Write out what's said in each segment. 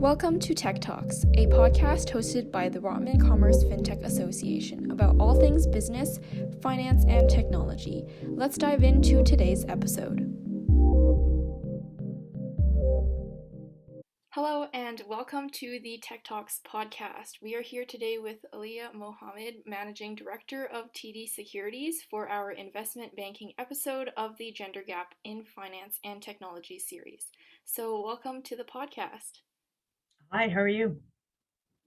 Welcome to Tech Talks, a podcast hosted by the Rotman Commerce FinTech Association about all things business, finance, and technology. Let's dive into today's episode. Hello and welcome to the Tech Talks podcast. We are here today with Aliyah Mohamed, Managing Director of TD Securities, for our investment banking episode of the Gender Gap in Finance and Technology series. So welcome to the podcast. Hi, how are you?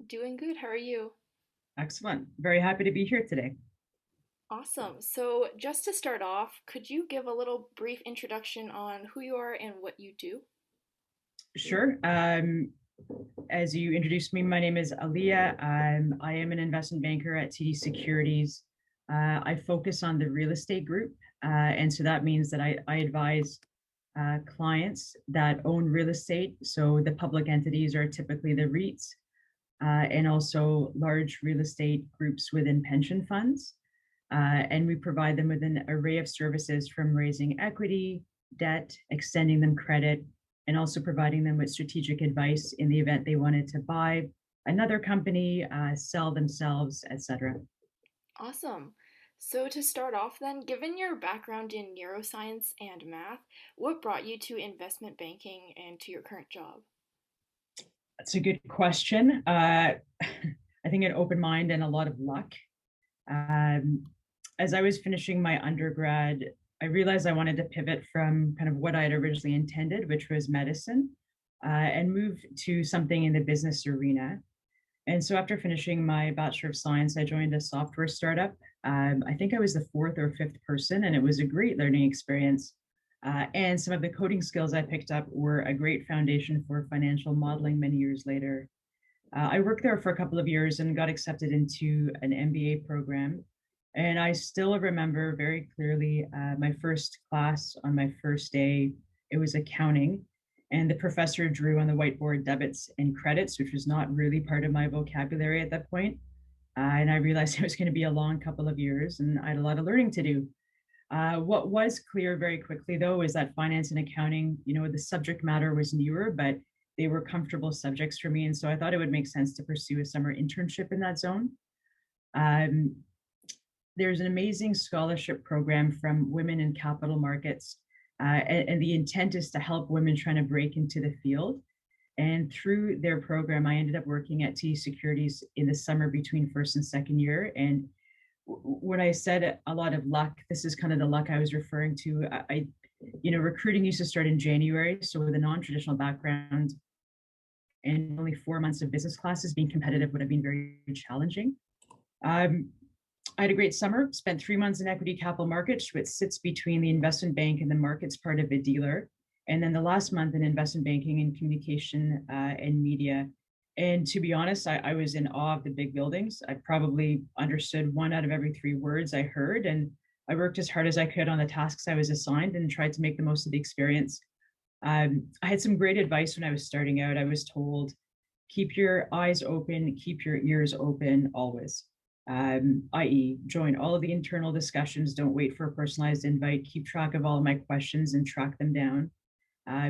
Doing good. How are you? Excellent. Very happy to be here today. Awesome. So just to start off, could you give a little brief introduction on who you are and what you do? Sure. As you introduced me, my name is Aliyah. I am an investment banker at TD Securities. I focus on the real estate group. And so that means that I advise clients that own real estate. So the public entities are typically the REITs and also large real estate groups within pension funds. And we provide them with an array of services from raising equity, debt, extending them credit, and also providing them with strategic advice in the event they wanted to buy another company, sell themselves, etc. Awesome. So to start off then, given your background in neuroscience and math, what brought you to investment banking and to your current job? That's a good question. I think an open mind and a lot of luck. As I was finishing my undergrad, I realized I wanted to pivot from kind of what I had originally intended, which was medicine, and move to something in the business arena. And so after finishing my Bachelor of Science, I joined a software startup. I think I was the fourth or fifth person, and it was a great learning experience. And some of the coding skills I picked up were a great foundation for financial modeling many years later. I worked there for a couple of years and got accepted into an MBA program. And I still remember very clearly my first class on my first day. It was accounting. And the professor drew on the whiteboard debits and credits, which was not really part of my vocabulary at that point. And I realized it was going to be a long couple of years and I had a lot of learning to do. What was clear very quickly, though, is that finance and accounting, the subject matter was newer, but they were comfortable subjects for me. And so I thought it would make sense to pursue a summer internship in that zone. There's an amazing scholarship program from Women in Capital Markets. And the intent is to help women trying to break into the field. And through their program, I ended up working at TD Securities in the summer between first and second year. And when I said a lot of luck, this is kind of the luck I was referring to. Recruiting used to start in January. So with a non-traditional background and only 4 months of business classes, being competitive would have been very challenging. I had a great summer, spent 3 months in equity capital markets, which sits between the investment bank and the markets part of a dealer. And then the last month in investment banking and communication and media. And to be honest, I was in awe of the big buildings. I probably understood 1 out of every 3 words I heard. And I worked as hard as I could on the tasks I was assigned and tried to make the most of the experience. I had some great advice when I was starting out. I was told, keep your eyes open, keep your ears open always. I.e., join all of the internal discussions, don't wait for a personalized invite, keep track of all of my questions and track them down.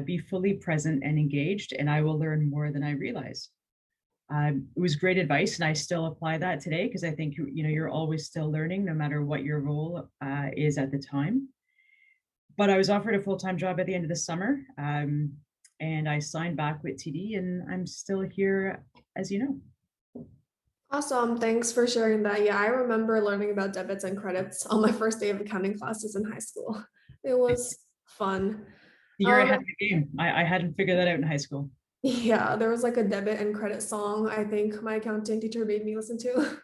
Be fully present and engaged, and I will learn more than I realize. It was great advice, and I still apply that today because I think you're always still learning, no matter what your role is at the time. But I was offered a full-time job at the end of the summer, and I signed back with TD, and I'm still here, as you know. Awesome. Thanks for sharing that. Yeah, I remember learning about debits and credits on my first day of accounting classes in high school. It was fun. You're ahead of the game. I hadn't figured that out in high school. Yeah, there was like a debit and credit song I think my accounting teacher made me listen to.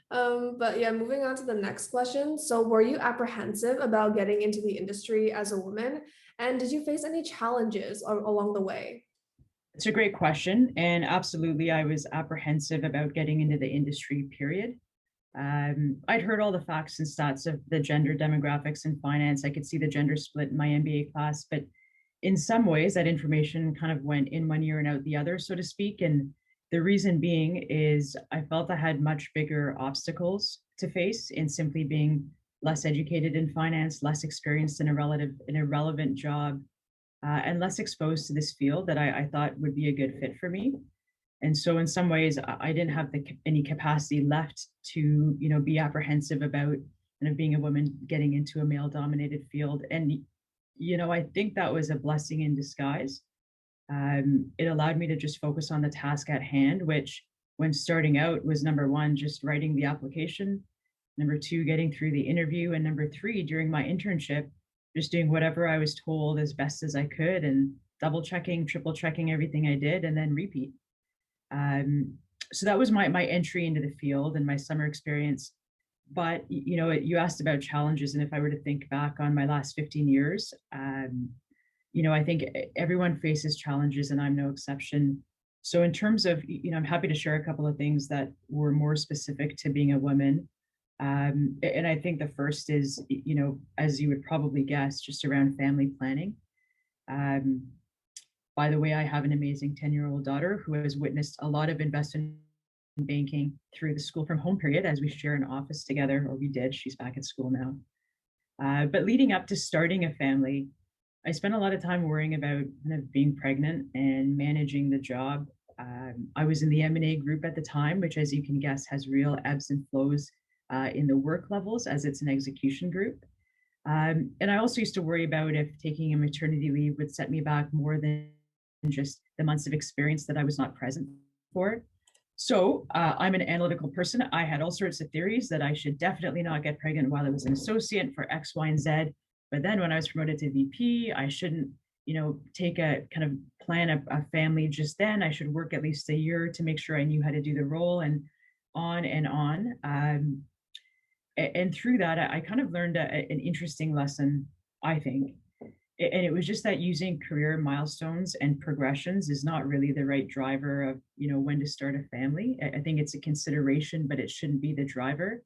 But yeah, moving on to the next question. So were you apprehensive about getting into the industry as a woman? And did you face any challenges along the way? It's a great question. And absolutely, I was apprehensive about getting into the industry, period. I'd heard all the facts and stats of the gender demographics in finance. I could see the gender split in my MBA class, but in some ways that information kind of went in one ear and out the other, so to speak. And the reason being is I felt I had much bigger obstacles to face in simply being less educated in finance, less experienced in a relevant job, and less exposed to this field that I thought would be a good fit for me. And so in some ways, I didn't have any capacity left to, be apprehensive about kind of being a woman getting into a male dominated field. And, I think that was a blessing in disguise. It allowed me to just focus on the task at hand, which when starting out was number one, just writing the application, number two, getting through the interview, and number three, during my internship, just doing whatever I was told as best as I could and double checking, triple checking everything I did, and then repeat. Um, so that was my entry into the field and my summer experience. But you asked about challenges, and if I were to think back on my last 15 years, I think everyone faces challenges, and I'm no exception. So in terms of, I'm happy to share a couple of things that were more specific to being a woman. And I think the first is, as you would probably guess, just around family planning. Um, by the way, I have an amazing 10-year-old daughter who has witnessed a lot of investment banking through the school from home period as we share an office together, or we did. She's back at school now. But leading up to starting a family, I spent a lot of time worrying about kind of being pregnant and managing the job. I was in the M&A group at the time, which, as you can guess, has real ebbs and flows in the work levels as it's an execution group. And I also used to worry about if taking a maternity leave would set me back more than just the months of experience that I was not present for. So I'm an analytical person. I had all sorts of theories that I should definitely not get pregnant while I was an associate for X, Y, and Z. But then when I was promoted to VP, I shouldn't, take a kind of plan a family just then. I should work at least a year to make sure I knew how to do the role, and on and on. And through that, I kind of learned an interesting lesson, I think. And it was just that using career milestones and progressions is not really the right driver of, when to start a family. I think it's a consideration, but it shouldn't be the driver.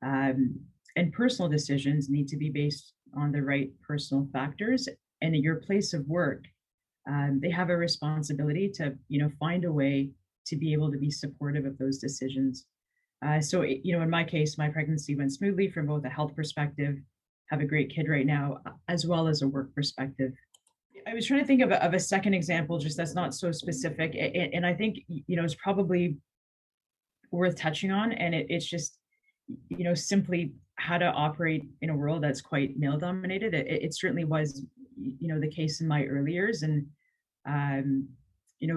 And personal decisions need to be based on the right personal factors. And at your place of work, they have a responsibility to, find a way to be able to be supportive of those decisions. So, in my case, my pregnancy went smoothly from both a health perspective, have a great kid right now, as well as a work perspective. I was trying to think of a second example, just that's not so specific. And I think, it's probably worth touching on. And it's just, simply how to operate in a world that's quite male dominated. It certainly was, the case in my early years. And,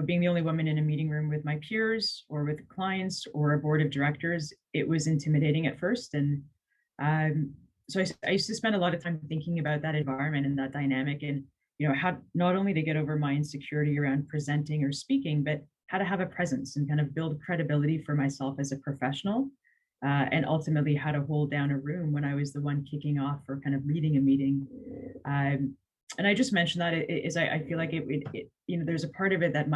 being the only woman in a meeting room with my peers or with clients or a board of directors, it was intimidating at first. And so I used to spend a lot of time thinking about that environment and that dynamic, and how not only to get over my insecurity around presenting or speaking, but how to have a presence and kind of build credibility for myself as a professional, and ultimately how to hold down a room when I was the one kicking off or kind of leading a meeting. And I just mentioned that I feel like there's a part of it that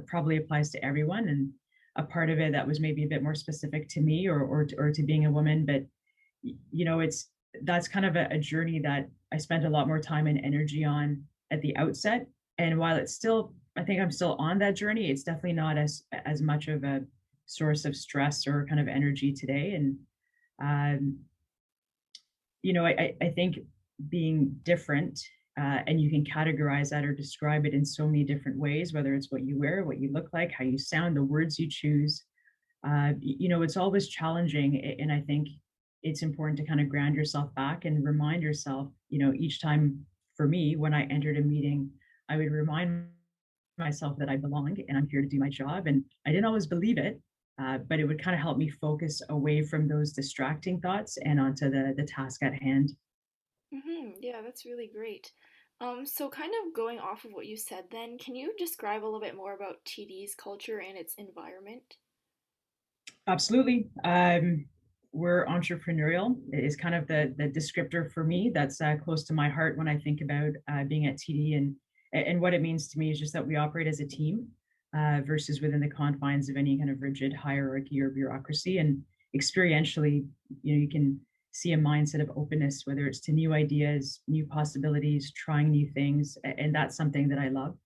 probably applies to everyone, and a part of it that was maybe a bit more specific to me or to being a woman. But that's kind of a journey that I spent a lot more time and energy on at the outset. And while I think I'm still on that journey, it's definitely not as much of a source of stress or kind of energy today. And I think being different, and you can categorize that or describe it in so many different ways, whether it's what you wear, what you look like, how you sound, the words you choose. It's always challenging. And I think it's important to kind of ground yourself back and remind yourself, each time for me, when I entered a meeting, I would remind myself that I belong and I'm here to do my job. And I didn't always believe it, but it would kind of help me focus away from those distracting thoughts and onto the task at hand. Yeah, that's really great. So kind of going off of what you said then, can you describe a little bit more about TD's culture and its environment? Absolutely. We're entrepreneurial. It is kind of the descriptor for me that's close to my heart when I think about being at TD, and what it means to me is just that we operate as a team, versus within the confines of any kind of rigid hierarchy or bureaucracy. And experientially, you can see a mindset of openness, whether it's to new ideas, new possibilities, trying new things, and that's something that I love.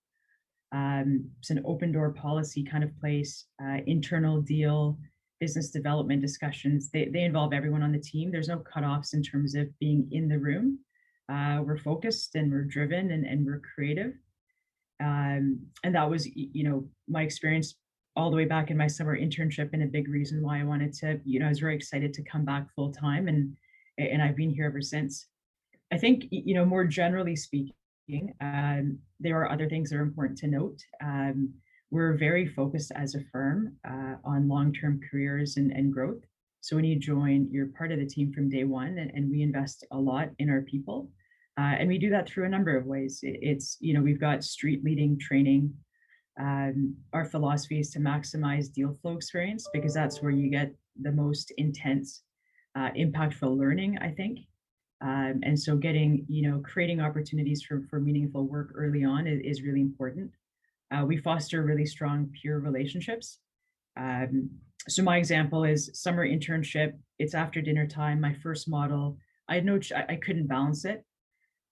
It's an open door policy kind of place, internal deal, business development discussions. They involve everyone on the team. There's no cutoffs in terms of being in the room. We're focused and we're driven and we're creative. And that was, my experience all the way back in my summer internship, and a big reason why I wanted to, I was very excited to come back full time, and I've been here ever since. I think, more generally speaking, there are other things that are important to note. We're very focused as a firm on long-term careers and growth. So when you join, you're part of the team from day one, and we invest a lot in our people. And we do that through a number of ways. It's, we've got street leading training. Our philosophy is to maximize deal flow experience, because that's where you get the most intense, impactful learning, I think. And so creating opportunities for meaningful work early on is really important. We foster really strong peer relationships. So my example is summer internship. It's after dinner time. My first model, I couldn't balance it.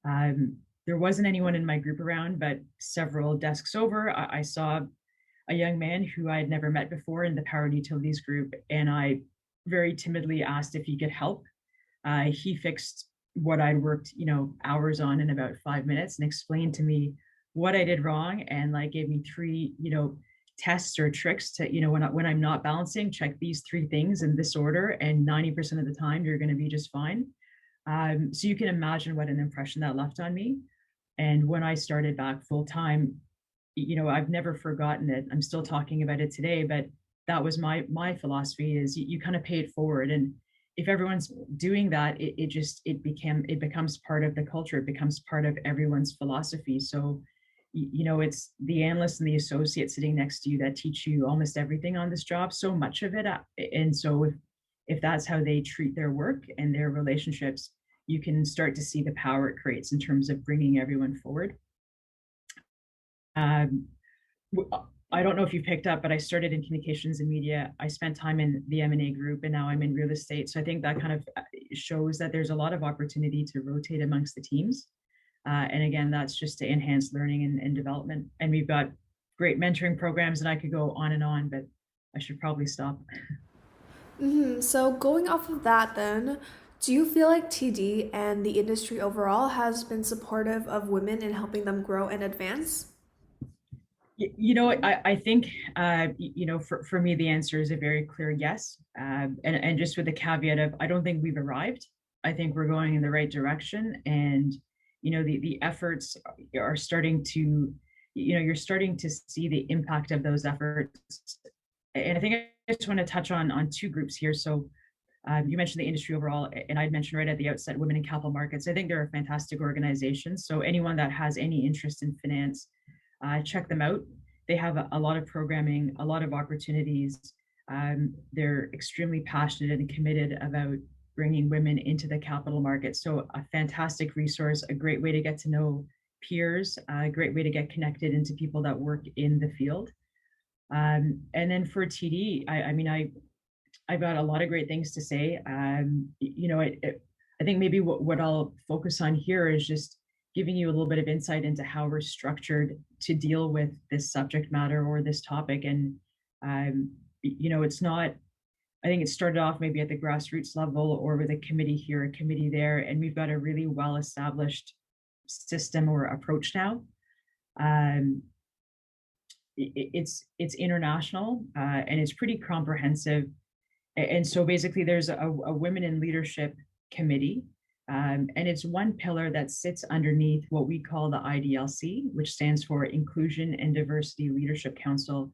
There wasn't anyone in my group around, but several desks over, I saw a young man who I had never met before in the power and utilities group, and I very timidly asked if he could help. He fixed what I'd worked, hours on in about 5 minutes, and explained to me what I did wrong, and gave me three, tests or tricks to, when I'm not balancing, check these three things in this order, and 90% of the time you're going to be just fine. So you can imagine what an impression that left on me. And when I started back full time, I've never forgotten it. I'm still talking about it today, but that was my philosophy is you kind of pay it forward. And if everyone's doing that, it becomes part of the culture. It becomes part of everyone's philosophy. So, it's the analyst and the associate sitting next to you that teach you almost everything on this job, so much of it. And so if that's how they treat their work and their relationships, you can start to see the power it creates in terms of bringing everyone forward. I don't know if you picked up, but I started in communications and media. I spent time in the M&A group, and now I'm in real estate. So I think that kind of shows that there's a lot of opportunity to rotate amongst the teams. And again, that's just to enhance learning and development. And we've got great mentoring programs, and I could go on, but I should probably stop. So going off of that then, do you feel like TD and the industry overall has been supportive of women in helping them grow and advance? I think, for me, the answer is a very clear yes. And just with the caveat of, I don't think we've arrived. I think we're going in the right direction. And, the efforts are starting to, you're starting to see the impact of those efforts. And I think I just want to touch on two groups here. So you mentioned the industry overall, and I'd mentioned right at the outset, Women in Capital Markets. I think they're a fantastic organization. So anyone that has any interest in finance, check them out. They have a lot of programming, a lot of opportunities. They're extremely passionate and committed about bringing women into the capital market. So a fantastic resource, a great way to get to know peers, a great way to get connected into people that work in the field. And then for TD, I've got a lot of great things to say. I think maybe what I'll focus on here is just giving you a little bit of insight into how we're structured to deal with this subject matter or this topic. And, it's not, I think it started off maybe at the grassroots level or with a committee here, a committee there, and we've got a really well-established system or approach now. It's international, and it's pretty comprehensive. And so basically there's a women in leadership committee, and it's one pillar that sits underneath what we call the IDLC, which stands for Inclusion and Diversity Leadership Council.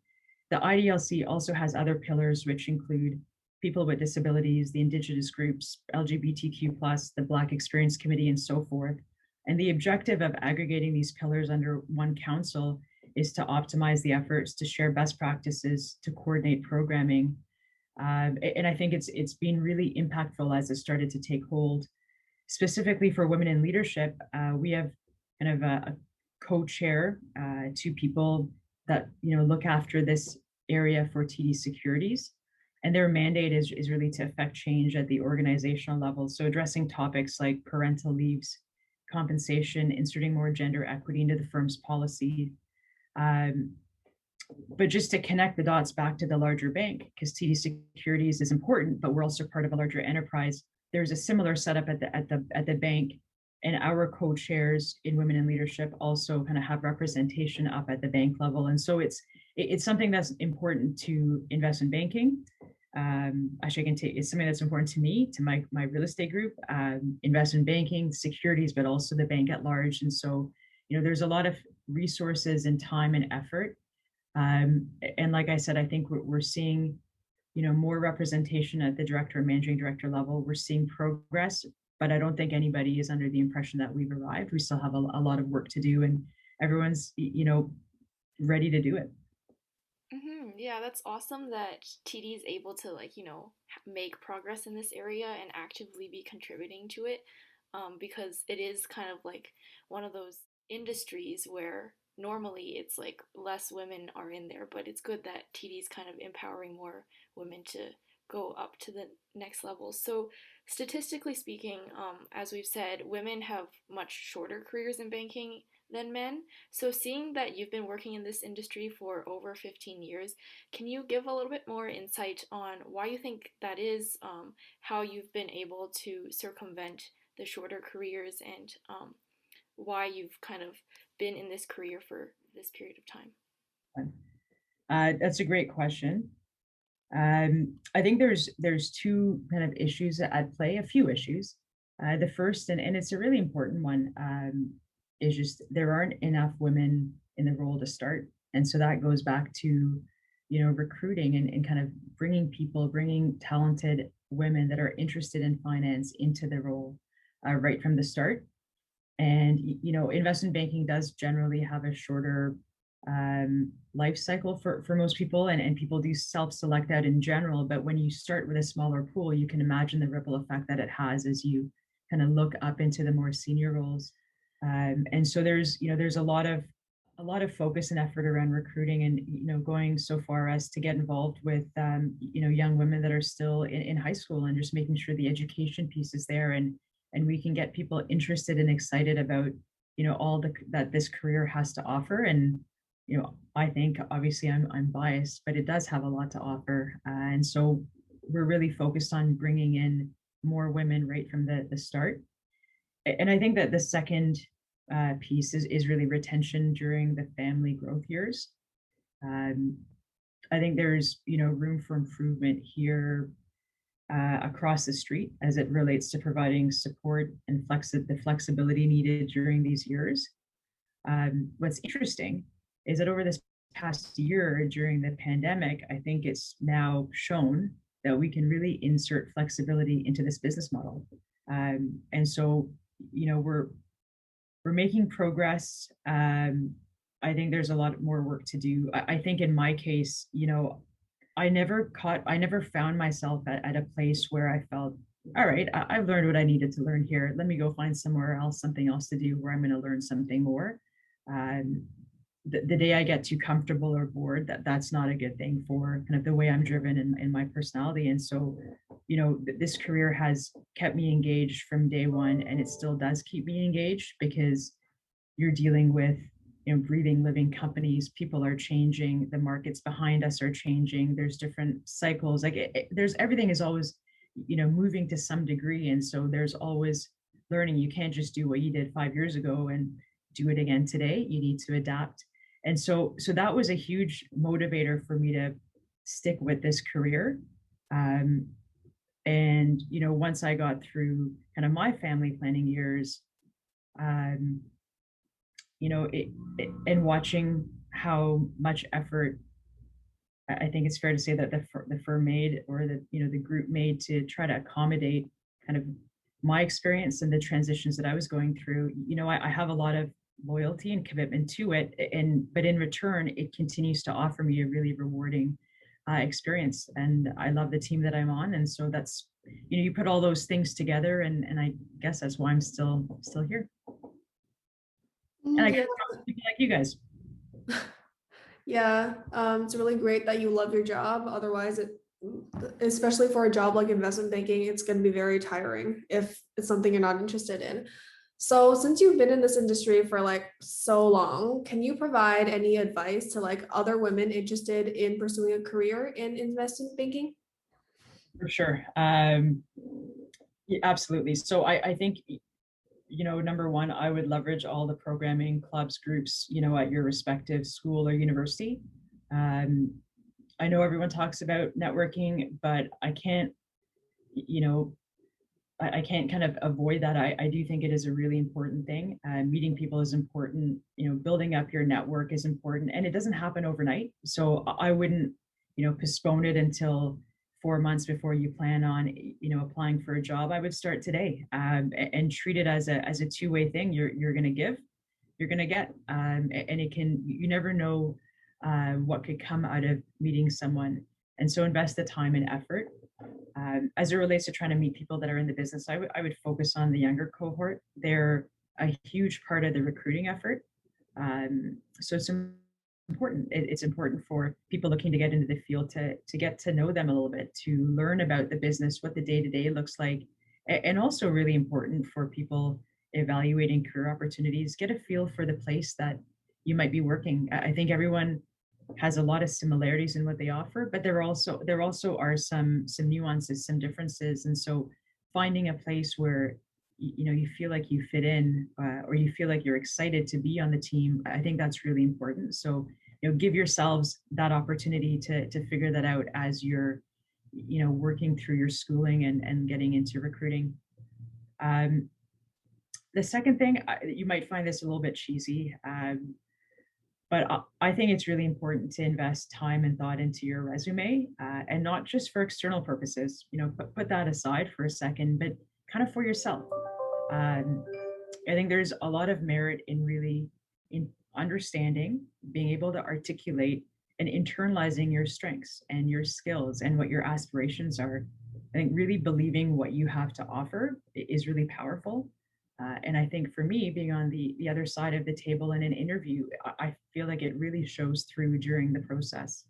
The IDLC also has other pillars, which include people with disabilities, the Indigenous groups, LGBTQ+, the Black Experience Committee, and so forth. And the objective of aggregating these pillars under one council is to optimize the efforts, to share best practices, to coordinate programming. And I think it's been really impactful as it started to take hold. Specifically for women in leadership, we have kind of a co-chair, two people that look after this area for TD Securities, and their mandate is really to affect change at the organizational level. So addressing topics like parental leaves, compensation, inserting more gender equity into the firm's policy. But just to connect the dots back to the larger bank, because TD Securities is important, but we're also part of a larger enterprise. There's a similar setup at the bank and our co-chairs in Women in Leadership also kind of have representation up at the bank level. And so it's something that's important to investment banking. Actually, I can take it's something that's important to me, to my real estate group, investment banking, securities, but also the bank at large. And so, there's a lot of resources and time and effort. And like I said, I think we're seeing, more representation at the director and managing director level. We're seeing progress, but I don't think anybody is under the impression that we've arrived. We still have a lot of work to do, and everyone's, ready to do it. Yeah, that's awesome that TD is able to make progress in this area and actively be contributing to it, because it is kind of like one of those industries where normally it's like less women are in there, but it's good that TD is kind of empowering more women to go up to the next level. So statistically speaking, as we've said, women have much shorter careers in banking than men. So, seeing that you've been working in this industry for over 15 years, can you give a little bit more insight on why you think that is, how you've been able to circumvent the shorter careers, and why you've kind of been in this career for this period of time? That's a great question. I think there's two kind of issues at play, a few issues. The first, and it's a really important one, is just there aren't enough women in the role to start. And so that goes back to, recruiting and kind of bringing talented women that are interested in finance into the role right from the start. And, investment banking does generally have a shorter life cycle for most people, and people do self-select out in general. But when you start with a smaller pool, you can imagine the ripple effect that it has as you kind of look up into the more senior roles. And so there's a lot of focus and effort around recruiting, and going so far as to get involved with young women that are still in high school, and just making sure the education piece is there, and we can get people interested and excited about all that this career has to offer. And I think, obviously, I'm biased, but it does have a lot to offer, and so we're really focused on bringing in more women right from the start. And I think that the second piece is really retention during the family growth years. I think there's room for improvement here across the street as it relates to providing support and the flexibility needed during these years. What's interesting is that over this past year during the pandemic, I think it's now shown that we can really insert flexibility into this business model. And so, we're making progress. I think there's a lot more work to do. I think in my case, I never found myself at a place where I felt, all right, I've learned what I needed to learn here. Let me go find somewhere else, something else to do where I'm going to learn something more. The day I get too comfortable or bored, that's not a good thing for kind of the way I'm driven in my personality. And so, this career has kept me engaged from day one, and it still does keep me engaged because you're dealing with, breathing, living companies. People are changing. The markets behind us are changing. There's different cycles. Like there's everything is always, moving to some degree. And so there's always learning. You can't just do what you did 5 years ago and do it again today. You need to adapt. And so that was a huge motivator for me to stick with this career. And once I got through kind of my family planning years, and watching how much effort I think it's fair to say that the firm made, or the group made, to try to accommodate kind of my experience and the transitions that I was going through. I have a lot of loyalty and commitment to it, but in return, it continues to offer me a really rewarding experience, and I love the team that I'm on. And so that's, you put all those things together, and I guess that's why I'm still here. And I guess people like you guys. Yeah, it's really great that you love your job. Otherwise, especially for a job like investment banking, it's going to be very tiring if it's something you're not interested in. So since you've been in this industry for like so long, can you provide any advice to like other women interested in pursuing a career in investment banking? For sure. Yeah, absolutely. So I think, number one, I would leverage all the programming clubs, groups, at your respective school or university. Um, I know everyone talks about networking, but I can't, you know, I can't kind of avoid that. I do think it is a really important thing. Meeting people is important. Building up your network is important, and it doesn't happen overnight. So I wouldn't, postpone it until 4 months before you plan on, applying for a job. I would start today, and treat it as a two-way thing. You're going to give, you're going to get, and it can. You never know what could come out of meeting someone, and so invest the time and effort. As it relates to trying to meet people that are in the business, I would focus on the younger cohort. They're a huge part of the recruiting effort. So it's important. It's important for people looking to get into the field to get to know them a little bit, to learn about the business, what the day to day looks like, and also really important for people evaluating career opportunities. Get a feel for the place that you might be working. I think everyone has a lot of similarities in what they offer, but there also are some nuances, some differences, and so finding a place where you feel like you fit in, or you feel like you're excited to be on the team. I think that's really important. So give yourselves that opportunity to figure that out as you're working through your schooling and getting into recruiting. Um, the second thing, you might find this a little bit cheesy, but I think it's really important to invest time and thought into your resume, and not just for external purposes. Put that aside for a second, but kind of for yourself. Um, I think there's a lot of merit in really in understanding, being able to articulate and internalizing your strengths and your skills and what your aspirations are. I think really believing what you have to offer is really powerful. And I think for me, being on the other side of the table in an interview, I feel like it really shows through during the process.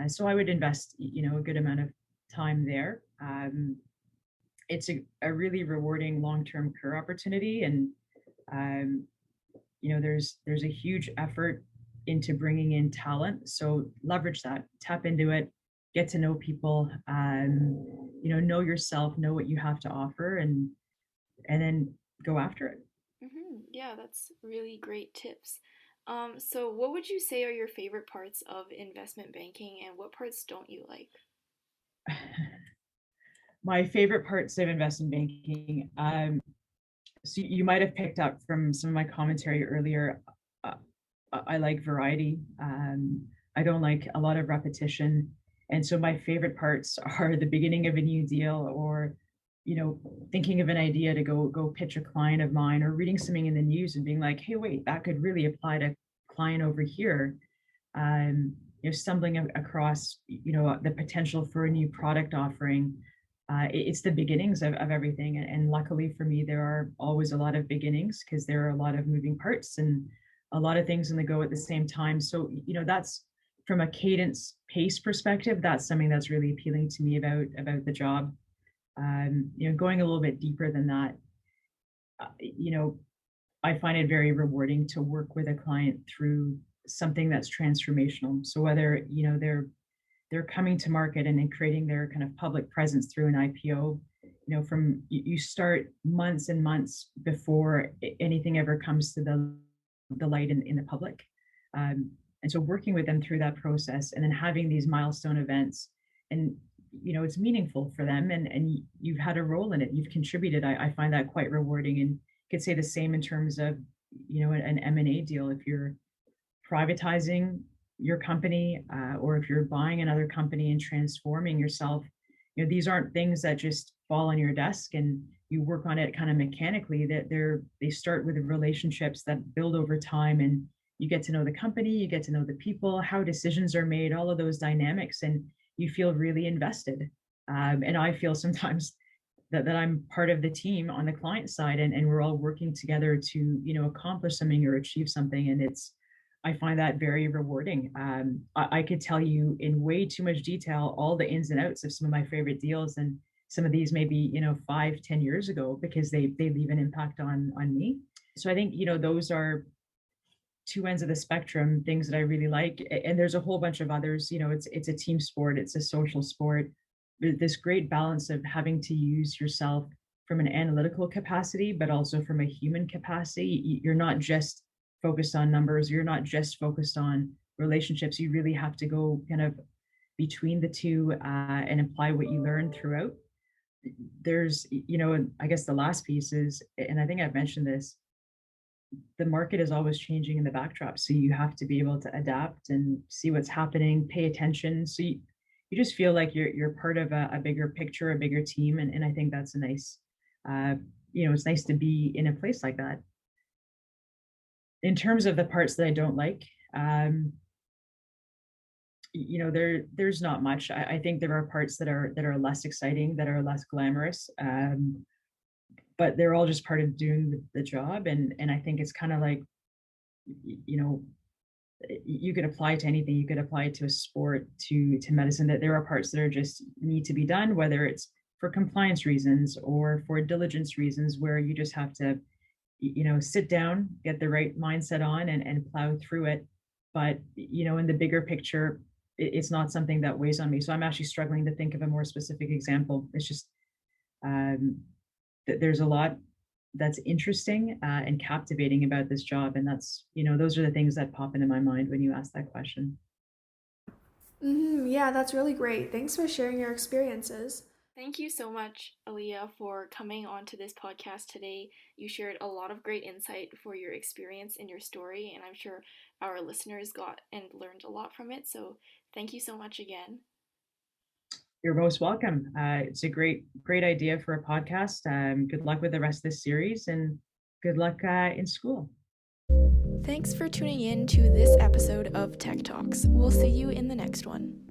So I would invest, a good amount of time there. It's a really rewarding long-term career opportunity, and um, there's a huge effort into bringing in talent. So leverage that, tap into it, get to know people, know yourself, know what you have to offer, and then go after it. Yeah, that's really great tips. So what would you say are your favorite parts of investment banking and what parts don't you like? My favorite parts of investment banking. So you might have picked up from some of my commentary earlier. Uh, I like variety. I don't like a lot of repetition. And so my favorite parts are the beginning of a new deal, or thinking of an idea to go pitch a client of mine, or reading something in the news and being like, hey, wait, that could really apply to client over here. Stumbling across the potential for a new product offering. It's the beginnings of everything, and luckily for me, there are always a lot of beginnings because there are a lot of moving parts and a lot of things in the go at the same time. So that's from a cadence pace perspective, that's something that's really appealing to me about the job. Going a little bit deeper than that, uh, you know I find it very rewarding to work with a client through something that's transformational. So whether they're coming to market and then creating their kind of public presence through an IPO, from you start months and months before anything ever comes to the light in the public. And so working with them through that process and then having these milestone events, and it's meaningful for them, and you've had a role in it, you've contributed. I find that quite rewarding, and could say the same in terms of an M&A deal. If you're privatizing your company, or if you're buying another company and transforming yourself, these aren't things that just fall on your desk and you work on it kind of mechanically. That they start with the relationships that build over time, and you get to know the company, you get to know the people, how decisions are made, all of those dynamics, and you feel really invested. And I feel sometimes that I'm part of the team on the client side, and we're all working together to accomplish something or achieve something, and I find that very rewarding. I could tell you in way too much detail all the ins and outs of some of my favorite deals, and some of these maybe 5-10 years ago, because they leave an impact on me. So I think those are two ends of the spectrum, things that I really like. And there's a whole bunch of others. It's a team sport, it's a social sport. This great balance of having to use yourself from an analytical capacity, but also from a human capacity. You're not just focused on numbers, you're not just focused on relationships. You really have to go kind of between the two and apply what you learn throughout. There's, I guess the last piece is, and I think I've mentioned this, the market is always changing in the backdrop. So you have to be able to adapt and see what's happening, pay attention. So you just feel like you're part of a bigger picture, a bigger team. And I think that's a nice, it's nice to be in a place like that. In terms of the parts that I don't like, there's not much. I think there are parts that are less exciting, that are less glamorous. But they're all just part of doing the job. And I think it's kind of like, you could apply to anything. You could apply to a sport, to medicine, that there are parts that are just need to be done, whether it's for compliance reasons or for diligence reasons, where you just have to, sit down, get the right mindset on and plow through it. But, in the bigger picture, it's not something that weighs on me. So I'm actually struggling to think of a more specific example. It's just, there's a lot that's interesting and captivating about this job. And that's, those are the things that pop into my mind when you ask that question. Yeah, that's really great. Thanks for sharing your experiences. Thank you so much, Aliyah, for coming onto this podcast today. You shared a lot of great insight for your experience and your story, and I'm sure our listeners got and learned a lot from it. So thank you so much again. You're most welcome. It's a great idea for a podcast. Good luck with the rest of this series, and good luck in school. Thanks for tuning in to this episode of Tech Talks. We'll see you in the next one.